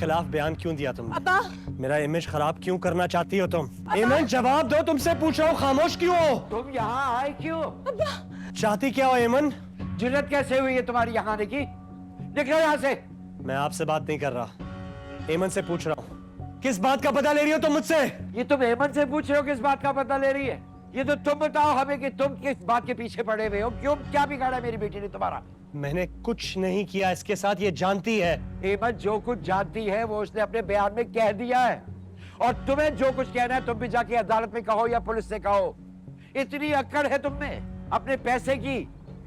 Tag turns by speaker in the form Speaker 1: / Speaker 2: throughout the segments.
Speaker 1: खिलाफ बयान क्यों दिया तुमने?
Speaker 2: अब्बा।
Speaker 1: मेरा इमेज खराब क्यों करना चाहती हो तुम? एमन जवाब दो, तुमसे पूछ रहा हूँ, खामोश क्यों हो?
Speaker 3: तुम यहाँ आए क्यों?
Speaker 2: अब्बा।
Speaker 1: चाहती क्या हो एमन?
Speaker 3: जुर्रत कैसे हुई है तुम्हारी यहाँ आने की? निकलो यहाँ से।
Speaker 1: मैं आपसे बात नहीं कर रहा, एमन से पूछ रहा हूँ। किस बात का पता ले रही हो तुम मुझसे?
Speaker 3: ये तुम एमन से पूछ रहे हो किस बात का पता ले रही है? ये तो तुम बताओ हमें कि तुम किस बात के पीछे पड़े हुए हो? क्यों, क्या बिगाड़ा मेरी बेटी ने तुम्हारा?
Speaker 1: मैंने कुछ नहीं किया इसके साथ, ये जानती है।
Speaker 3: एमन जो कुछ जानती है वो उसने अपने बयान में कह दिया है, और तुम्हें जो कुछ कहना है तुम भी जाके अदालत में कहो या पुलिस से कहो। इतनी अक्कड़ है तुम में अपने पैसे की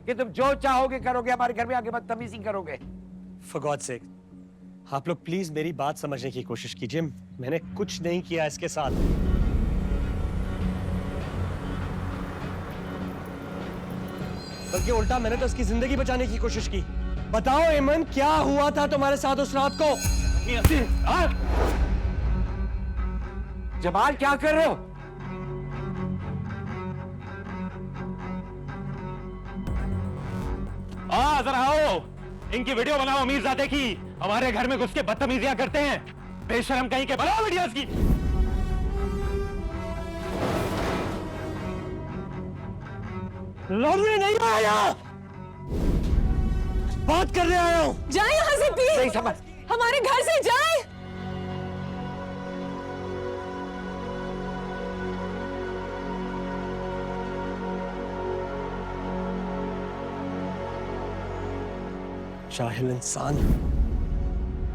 Speaker 3: कि तुम जो चाहोगे करोगे, हमारे घर में आके बदतमीजी करोगे।
Speaker 1: For God's sake, आप लोग प्लीज मेरी बात समझने की कोशिश कीजिए। मैंने कुछ नहीं किया इसके साथ। बल्कि उल्टा मैंने तो उसकी जिंदगी बचाने की कोशिश की। बताओ एमन, क्या हुआ था तुम्हारे साथ उस रात को?
Speaker 3: जमाल क्या कर रहे हो?
Speaker 4: जरा आओ, इनकी वीडियो बनाओ मीरजादे की। हमारे घर में घुस के बदतमीजियां करते हैं, बेशरम कहीं के। बनाओ वीडियोस की।
Speaker 1: लड़ने नहीं आया, बात करने आया हूं।
Speaker 2: जाए यहाँ से प्लीज।
Speaker 3: नहीं समझ।
Speaker 2: हमारे घर से जाए।
Speaker 1: जाहिल इंसान।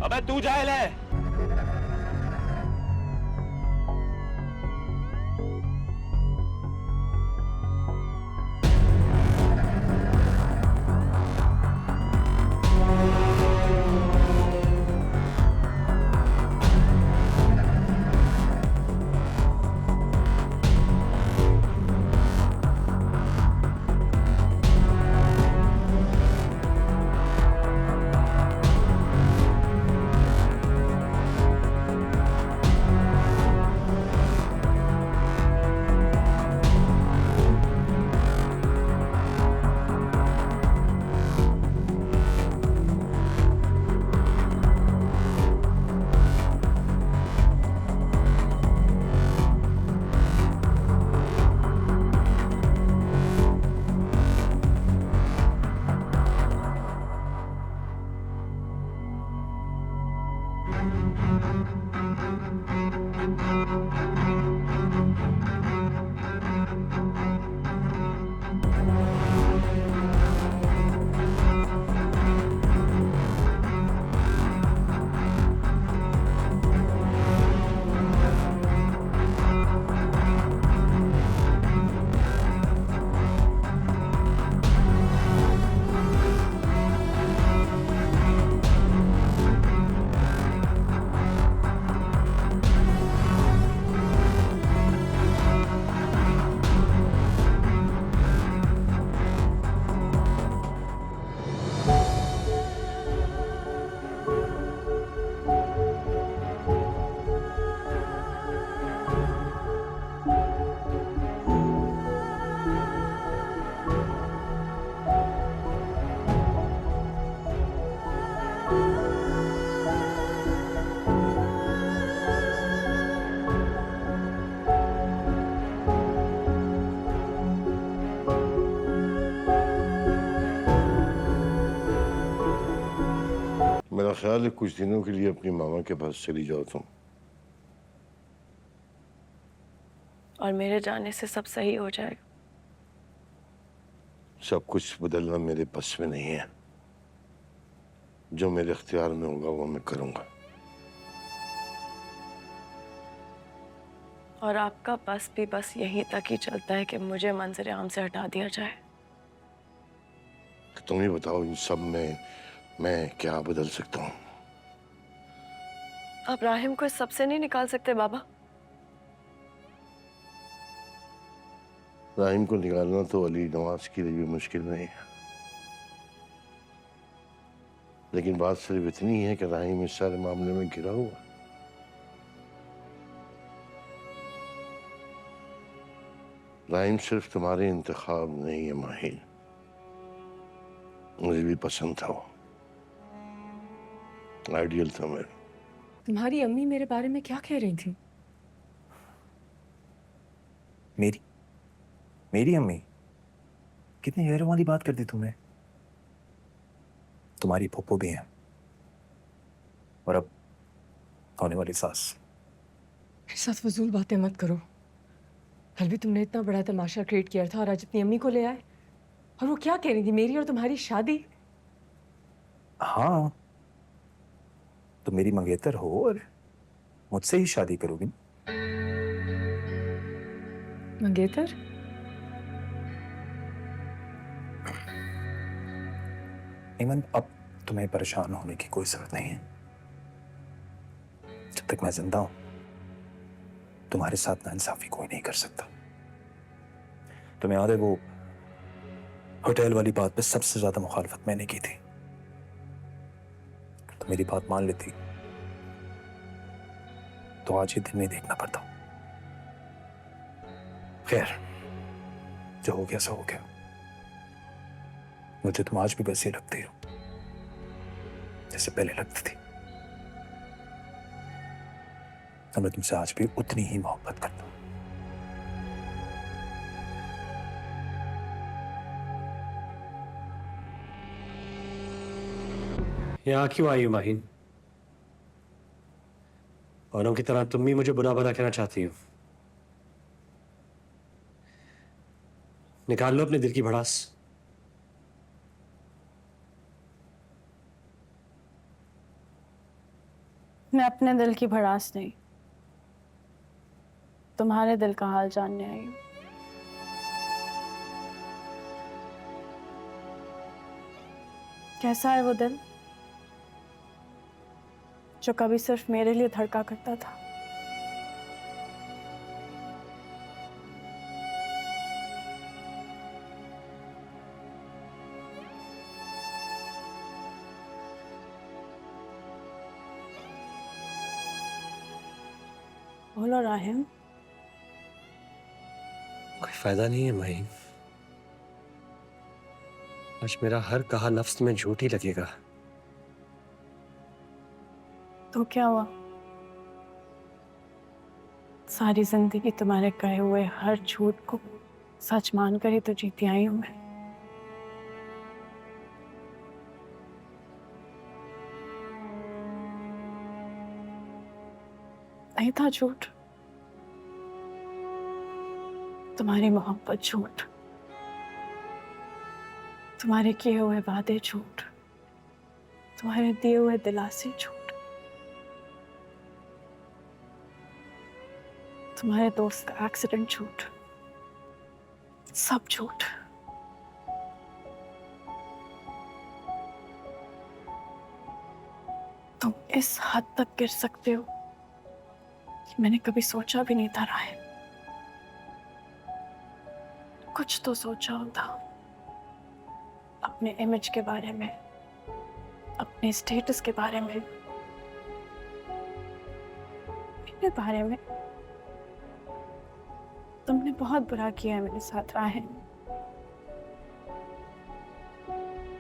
Speaker 4: अबे तू जाहिल है।
Speaker 5: मेरा ख्याल है कुछ दिनों के लिए अपनी मामा के पास चली जाओ तुम।
Speaker 2: और मेरे जाने से सब सही हो जाएगा।
Speaker 5: सब कुछ बदलना मेरे बस में नहीं है। जो मेरे इख्तियार में होगा वो मैं करूंगा।
Speaker 2: और आपका बस भी बस यहीं तक ही चलता है कि मुझे मंजर आम से हटा दिया जाए।
Speaker 5: तुम ही बताओ, इन सब में मैं क्या बदल सकता हूँ?
Speaker 2: आप राहिम को इस सबसे नहीं निकाल सकते बाबा?
Speaker 5: राहिम को निकालना तो अली नवाज के लिए भी मुश्किल नहीं है, लेकिन बात सिर्फ इतनी है कि राहिम इस सारे मामले में घिरा हुआ। राहिम सिर्फ तुम्हारे इंतखाब नहीं है माहिर, मुझे भी पसंद था वो, आइडियल था मेरा।
Speaker 6: तुम्हारी अम्मी मेरे बारे में क्या कह रही थी?
Speaker 7: मेरी अम्मी कितनी गैरों वाली बात करती तुमने। तुम्हारी फूफो भी हैं और अब होने वाली सास।
Speaker 6: मेरे साथ फजूल बातें मत करो। कल भी तुमने इतना बड़ा तमाशा क्रिएट किया था और आज अपनी अम्मी को ले आए। और वो क्या कह रही थी, मेरी और तुम्हारी शादी?
Speaker 7: हाँ, तुम मेरी मंगेतर हो और मुझसे ही शादी करोगी।
Speaker 6: मंगेतर?
Speaker 7: ईमन, अब तुम्हें परेशान होने की कोई जरूरत नहीं है। जब तक मैं जिंदा हूं तुम्हारे साथ नाइंसाफी कोई नहीं कर सकता। तुम्हें याद है वो होटल वाली बात पे सबसे ज्यादा मुखालफत मैंने की थी। तो मेरी बात मान लेती तो आज ही दिन नहीं देखना पड़ता। खैर, जो हो गया सो हो गया। मुझे तुम आज भी वैसे लगती हो जैसे पहले लगती थी। और मैं तुमसे आज भी उतनी ही मोहब्बत करता हूं।
Speaker 1: यहाँ क्यों आई हो माहिन? औरों की तरह तुम भी मुझे बुरा भला कहना चाहती हो? निकाल लो अपने दिल की भड़ास।
Speaker 2: मैं अपने दिल की भड़ास नहीं, तुम्हारे दिल का हाल जानने आई हूँ। कैसा है वो दिल जो कभी सिर्फ मेरे लिए धड़का करता था? बोलो राहिम।
Speaker 1: कोई फायदा नहीं है माहिन। आज मेरा हर कहा लफ्ज में झूठ ही लगेगा।
Speaker 2: तो क्या हुआ? सारी जिंदगी तुम्हारे कहे हुए हर झूठ को सच मानकर ही तो जीती आई हूं मैं। नहीं था झूठ, तुम्हारी मोहब्बत झूठ, तुम्हारे किए हुए वादे झूठ, तुम्हारे दिए हुए दिलासे झूठ, तुम्हारे दोस्त का एक्सीडेंट झूठ, सब झूठ। तुम इस हद तक गिर सकते हो कि मैंने कभी सोचा भी नहीं था राय। कुछ तो सोचा होता अपने इमेज के बारे में, अपने स्टेटस के बारे में, मेरे बारे में। तुमने बहुत बुरा किया है मेरे साथ राहिम।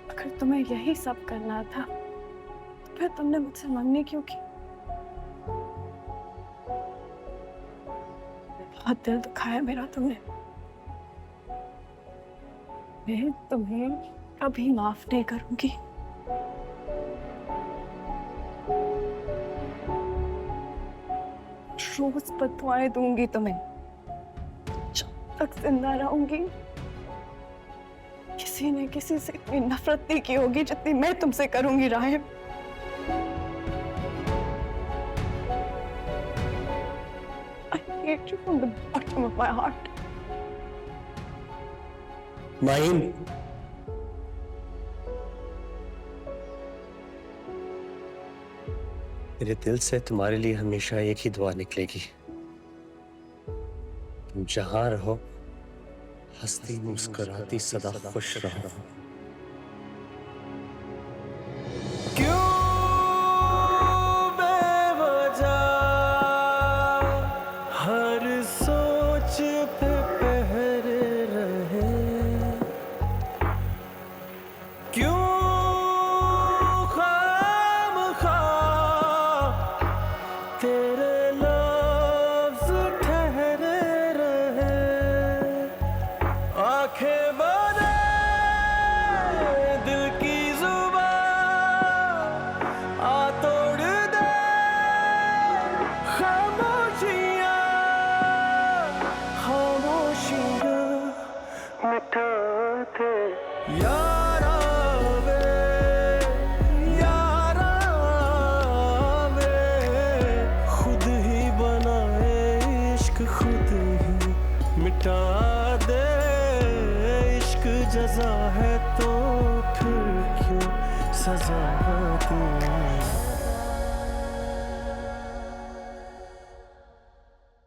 Speaker 2: अगर तुम्हें यही सब करना था तो फिर तुमने मुझसे मांगने क्यों की? बहुत दिल दुखाया मेरा तुमने। मैं तुम्हें कभी माफ नहीं करूंगी। रोज बददुआएं दूंगी तुम्हें जब तक जिंदा रहूंगी। किसी ने किसी से इतनी नफरत नहीं की होगी जितनी मैं तुमसे करूंगी Rahim. I hate you from the bottom of my heart.
Speaker 1: Mahin, मेरे दिल से तुम्हारे लिए हमेशा एक ही दुआ निकलेगी। तुम जहां रहो हंसती मुस्कुराती सदा खुश रहो।
Speaker 8: मिटा दे। इश्क जज़ा है तो फिर क्यों सजा है।